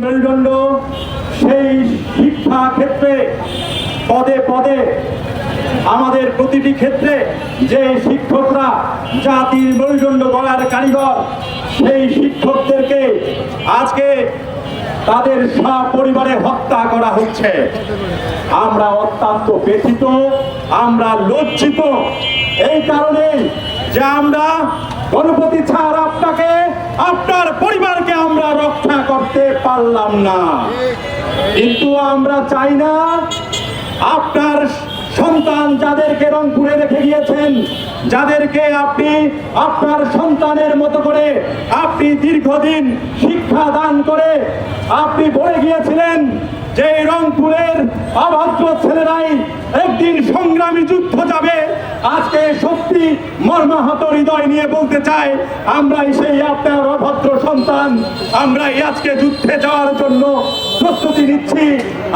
মেরুদণ্ড সেই শিক্ষা ক্ষেত্রে পদে পদে আমাদের প্রতিটি ক্ষেত্রে যে শিক্ষকরা জাতির মেরুদণ্ড গড়ার কারিগর, সেই শিক্ষকদেরকে আজকে তাদের সপরিবারে হত্যা করা হচ্ছে। আমরা অত্যন্ত ব্যথিত, আমরা লজ্জিত এই কারণে যে আমরা গণপতি স্যার আপনাকে, আপনার পরিবারকে আমরা রক্ষা করতে পারলাম না, কিন্তু আমরা চাই না আপনার সন্তান যাদেরকে রংপুরে রেখে গিয়েছেন, যাদেরকে আপনি আপনার সন্তানের মতো করে আপনি দীর্ঘদিন শিক্ষা দান করে আপনি বলে গিয়েছিলেন যে রংপুরের অভদ্র ছেলেরাই একদিন সংগ্রামী যুদ্ধ যাবে। আজকে সত্যি মর্মাহত হৃদয় নিয়ে বলতে চাই, আমরাই সেই আপনার অভদ্র সন্তান, আমরাই আজকে যুদ্ধে যাওয়ার জন্য প্রস্তুতি নিচ্ছি।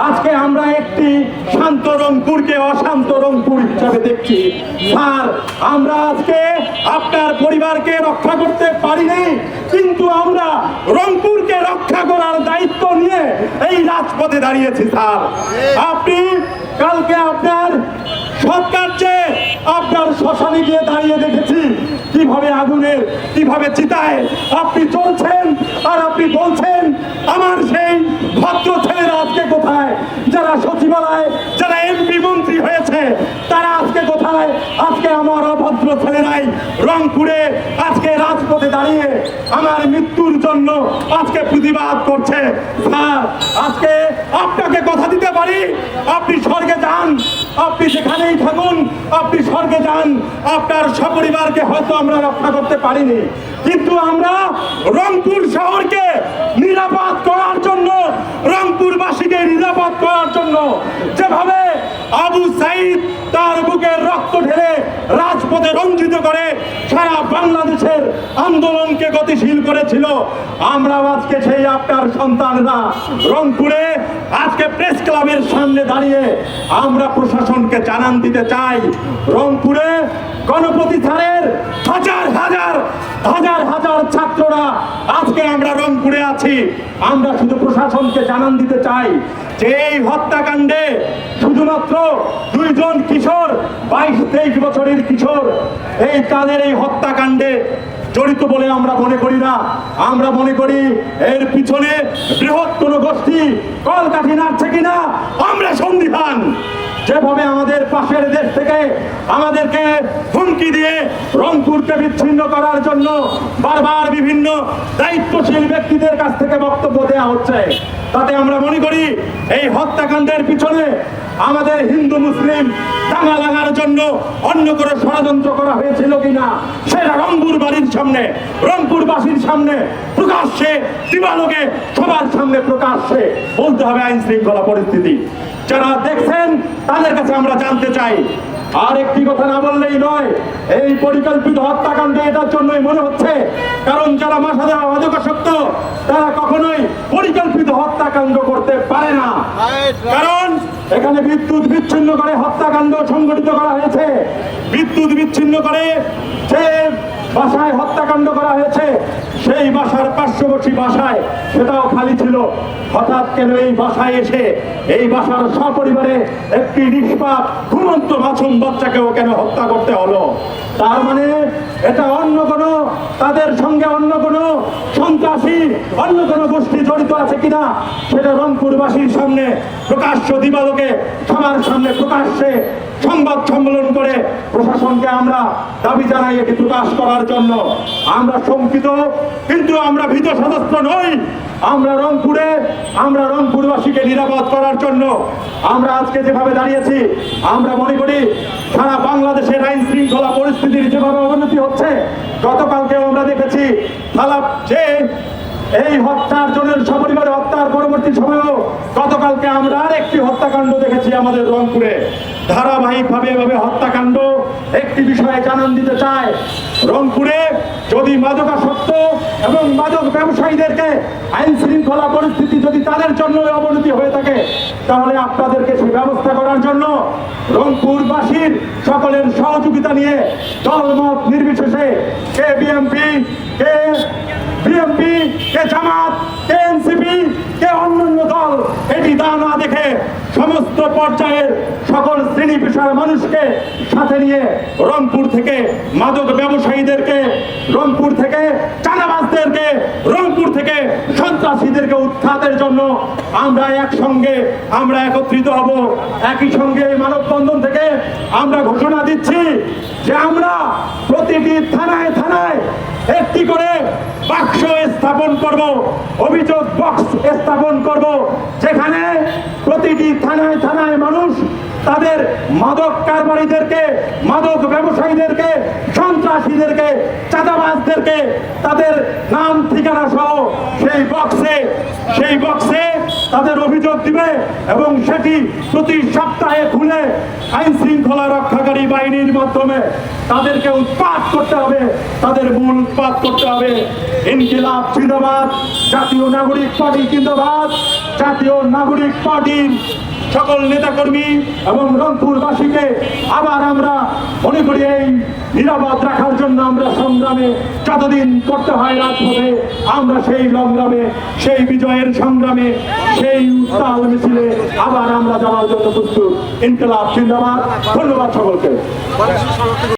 আজকে আমরা একটি শান্ত রংপুরকে অশান্ত রংপুর হিসাবে দেখছি। স্যার, আমরা আজকে আপনার পরিবারকে রক্ষা করতে পারিনি, কিন্তু আমরা রংপুরকে রক্ষা করার দায়িত্ব নিয়ে এই রাজপথে দাঁড়িয়েছি। স্যার, আপনি কালকে আপনার সৎকার্যে আপনার শ্মশানে গিয়ে দাঁড়িয়ে দেখেছি কিভাবে আগুনের, কিভাবে চিতায় আপনি চলছেন, আর আপনি বলছেন আমার সেই ভদ্র ছেলেরা আজকে কোথায়, যারা সচিবালয়, যারা এমপি মন্ত্রী হয়েছে তারা আজকে কোথায়? আজকে আমার অভদ্র ছেলেরাই রংপুরে আজকে রাজপথে দাঁড়িয়ে আমার মৃত্যুর জন্য আজকে প্রতিবাদ করছে। স্যার, আজকে আপনাকে কথা দিতে পারি, আপনি স্বর্গে যান, আপনি যেখানেই থাকুন, আপনি স্বর্গে যান, আপনার সপরিবারকে হয়তো আমরা রক্ষা করতে পারিনি, কিন্তু আমরা রংপুর শহরকে নিরাপদ করার জন্য, রংপুরবাসীকে নিরাপদ করার জন্য যেভাবে আবু সাইদ তার বুকের রক্ত ঢেলে রাজপথে রঞ্জিত করে সারা বাংলাদেশের আন্দোলনকে গতিশীল করেছিল, আমরা আজকে সেই আপনার সন্তানরা রংপুরে আজকে প্রেস ক্লাবের সামনে দাঁড়িয়ে আমরা প্রশাসনকে জানান দিতে চাই, রংপুরে গণপতি স্যারের হাজার হাজার হাজার হাজার ছাত্ররা আজকে আমরা রংপুরে আছি। আমরা শুধু প্রশাসনকে জানান দিতে চাই যে এই হত্যাকাণ্ডে শুধুমাত্র দুইজন কিশোর, 22-23 বছরের কিশোর এই তাদের এই হত্যাকাণ্ডে জড়িত বলে আমরা মনে করি না। আমরা মনে করি এর পিছনে বৃহৎ কোনো গোষ্ঠী কলকাঠি নাড়ছে কিনা আমরা সন্দিহান। যেভাবে আমাদের পাশের দেশ থেকে আমাদেরকে হুমকি দিয়ে রংপুরকে বিচ্ছিন্ন করার জন্য বারবার বিভিন্ন দায়িত্বশীল ব্যক্তিদের কাছ থেকে বক্তব্য দেওয়া হচ্ছে, তাতে আমরা মনে করি এই হত্যাকাণ্ডের পিছনে আমাদের হিন্দু মুসলিম দাঙ্গা লাগার জন্য অন্য কোনো ষড়যন্ত্র করা হয়েছিল কিনা সেটা রংপুর বাড়ির সামনে, রংপুরবাসীর সামনে প্রকাশ্যে, দিবালোকে সবার সামনে প্রকাশ্যে বলতে হবে। আইন শৃঙ্খলা পরিস্থিতি যারা দেখছেন তাদের কাছে আমরা জানতে চাই। আর একটি কথা না বললেই নয়, এই পরিকল্পিত হত্যাকাণ্ড এটার জন্যই মনে হচ্ছে কারণ যারা মাথা দেওয়া মাদকাসক্ত তারা কখনোই পরিকল্পিত হত্যাকাণ্ড করতে পারে না, কারণ এখানে বিদ্যুৎ বিচ্ছিন্ন করে হত্যাকাণ্ড সংঘটিত করা হয়েছে। বিদ্যুৎ বিচ্ছিন্ন করে যে বাসায় হত্যাকাণ্ড করা হয়েছে সেই বাসার পার্শ্ববর্তী বাসায় সেটাও খালি ছিল, হঠাৎ কেন এই বাসায় এসে এই বাসার সপরিবারে একটি নিষ্পাপ ঘুমন্ত মাসুম বাচ্চাকেও কেন হত্যা করতে হলো? তার মানে এটা অন্য কোনো, তাদের সঙ্গে অন্য কোনো সন্ত্রাসী, অন্য কোনো গোষ্ঠী জড়িত আছে কিনা সেটা রংপুরবাসীর সামনে প্রকাশ্য দিবালোকে সবার সামনে প্রকাশ্যে সংবাদ সম্মেলন করে প্রশাসনকে আমরা দাবি জানাই এটি প্রকাশ করার জন্য। আমরা শঙ্কিত, কিন্তু আমরা ভীত সদস্য নই। আমরা রংপুরবাসীকে নিরাপদ করার জন্য আমরা আজকে যেভাবে দাঁড়িয়েছি, আমরা মনে করি সারা বাংলাদেশের আইন শৃঙ্খলা পরিস্থিতির যেভাবে অবনতি হচ্ছে, গতকালকেও আমরা দেখেছি যে এই হত্যার জনের সপরিবারে হত্যার পরবর্তী সময়েও গতকালকে আমরা আরেকটি হত্যাকাণ্ড দেখেছি আমাদের রংপুরে। ধারাবাহিকভাবে এভাবে হত্যাকাণ্ড। একটি বিষয়ে জানান দিতে চাই, রংপুরে যদি মাদকাসক্ত এবং মাদক ব্যবসায়ীদেরকে আইন শৃঙ্খলা পরিস্থিতি যদি তাদের জন্য অবনতি হয়ে থাকে তাহলে আপনাদেরকে সেই ব্যবস্থা করার জন্য রংপুরবাসীর সকলের সহযোগিতা নিয়ে দলমত নির্বিশেষে কে বিএনপি, কে জামাত, কে এনসিপি, কে এটি তা না দেখে সমস্ত পর্যায়ের সকল শ্রেণী পেশার মানুষকে সাথে নিয়ে রংপুর থেকে মাদক ব্যবসায়ীদেরকে, রংপুর থেকে চাঁদাবাজদেরকে, রংপুর থেকে সন্ত্রাসীদেরকে উৎখাতের জন্য আমরা একসঙ্গে আমরা একত্রিত হব। একই সঙ্গে এই মানববন্ধন থেকে আমরা ঘোষণা দিচ্ছি যে আমরা প্রতিটি থানায় থানায় একটি করে বাক্স স্থাপন করব, অভিযোগ বক্স স্থাপন করব, যেখানে প্রতিটি থানায় থানায় মানুষ তাদের মাদক কারবারিদেরকে, মাদক ব্যবসায়ীদেরকে, সন্ত্রাসীদেরকে, চাঁদাবাজদেরকে তাদের নাম ঠিকানা সহ সেই বক্সে তাদের অভিযোগ দিবে এবং সেটি প্রতি সপ্তাহে খুলে আইন শৃঙ্খলা রক্ষাকারী বাহিনীর মাধ্যমে তাদেরকে উৎপাত করতে হবে, তাদের মূল উৎপাত করতে হবে। ইনকিলাব জিন্দাবাদ, জাতীয় নাগরিক পার্টি জিন্দাবাদ, জাতীয় নাগরিক পার্টির সকল নেতাকর্মী এবং রংপুরবাসীকে আবার আমরা মনে করি এই নিরাপদ রাখার জন্য আমরা সংগ্রামে যতদিন করতে হয় রাজপথে আমরা সেই সংগ্রামে, সেই বিজয়ের সংগ্রামে, সেই উত্তাল মিছিলে আবার আমরা যাওয়ার জন্য প্রস্তুত। ইনকিলাব জিন্দাবাদ। ধন্যবাদ সকলকে।